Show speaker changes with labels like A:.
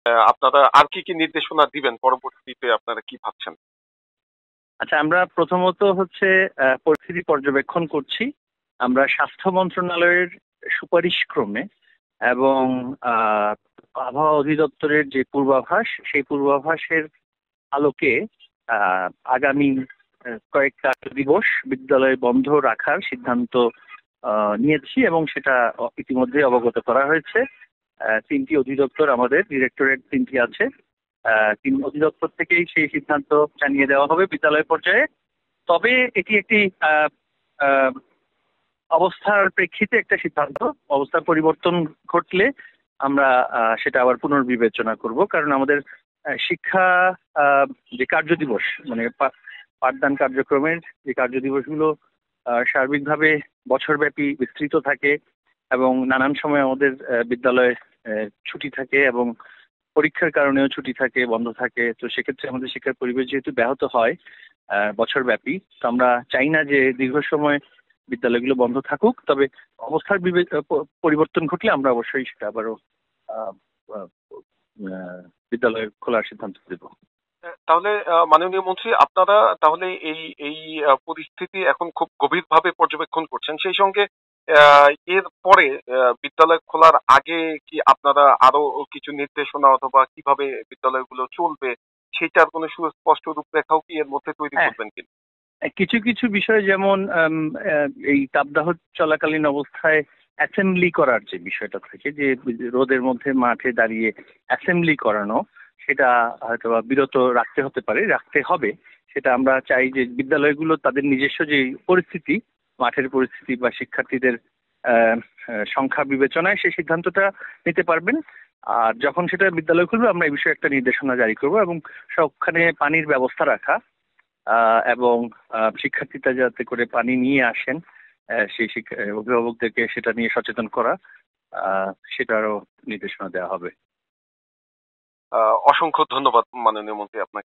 A: আপনারা আর কি কি নির্দেশনা দিবেন পরবর্তীতে, আপনারা কি ভাবছেন?
B: আচ্ছা, আমরা প্রথমত হচ্ছে পরিস্থিতি পর্যবেক্ষণ করছি। আমরা স্বাস্থ্য মন্ত্রণালয়ের সুপারিশ ক্রমে এবং আবহাওয়া অধিদপ্তরের যে পূর্বাভাস, সেই পূর্বাভাসের আলোকে আগামী কয়েকটা দিবস বিদ্যালয় বন্ধ রাখার সিদ্ধান্ত নিয়েছি এবং সেটা ইতিমধ্যে অবগত করা হয়েছে। তিনটি অধিদপ্তর, আমাদের ডিরেক্টরেট তিনটি আছে, তিন অধিদপ্তর থেকেই সেই সিদ্ধান্ত জানিয়ে দেওয়া হবে বিদ্যালয় পর্যায়ে। তবে এটি একটি অবস্থার প্রেক্ষিতে একটা সিদ্ধান্ত। অবস্থার পরিবর্তন ঘটলে আমরা সেটা আবার পুনর্বিবেচনা করব, কারণ আমাদের শিক্ষা যে কার্যদিবস, মানে পাঠদান কার্যক্রমের যে কার্যদিবসগুলো সার্বিকভাবে বছরব্যাপী বিস্তৃত থাকে এবং নানান সময় আমাদের বিদ্যালয়ে ছুটি থাকে এবং পরীক্ষার কারণেও ছুটি থাকে, বন্ধ থাকে। তো সেক্ষেত্রে আমাদের শিক্ষার পরিবেশ যেহেতু ব্যাহত হয় বছরব্যাপী, তো আমরা চাই না যে দীর্ঘ সময় বিদ্যালয়গুলো বন্ধ থাকুক। তবে অবস্থার পরিবর্তন ঘটলে আমরা অবশ্যই সেটা আবারও বিদ্যালয় খোলার সিদ্ধান্ত দেব।
A: তাহলে মাননীয় মন্ত্রী, আপনারা তাহলে এই এই পরিস্থিতি এখন খুব গভীরভাবে পর্যবেক্ষণ করছেন। সেই সঙ্গে এর পরে বিদ্যালয় খোলার আগে কি আপনারা আরো কিছু নির্দেশনা অথবা কিভাবে বিদ্যালয়গুলো চলবে সেটার কোনো সুস্পষ্ট রূপরেখাও কি এর মধ্যে তৈরি করবেন কিনা?
B: কিছু কিছু বিষয়, যেমন এই তাপদাহ চলাকালীন অবস্থায় অ্যাসেম্বলি করার যে বিষয়টা থাকে, যে রোদের মধ্যে মাঠে দাঁড়িয়ে অ্যাসেম্বলি করানো, সেটা হয়তো বিরত রাখতে হবে। সেটা আমরা চাই যে বিদ্যালয়গুলো তাদের নিজস্ব যে পরিস্থিতি, মাঠের পরিস্থিতি বা শিক্ষার্থীদের সংখ্যা বিবেচনায় সেই সিদ্ধান্তটা নিতে পারবেন। আর যখন সেটা বিদ্যালয় খুলবে আমরা এই বিষয়ে একটা নির্দেশনা জারি করব এবং সবখানে পানির ব্যবস্থা রাখা এবং শিক্ষার্থীরা যাতে করে পানি নিয়ে আসেন সেই অভিভাবকদেরকে সেটা নিয়ে সচেতন করা, সেটারও নির্দেশনা দেওয়া হবে।
A: অসংখ্য ধন্যবাদ মাননীয় মন্ত্রী আপনাকে।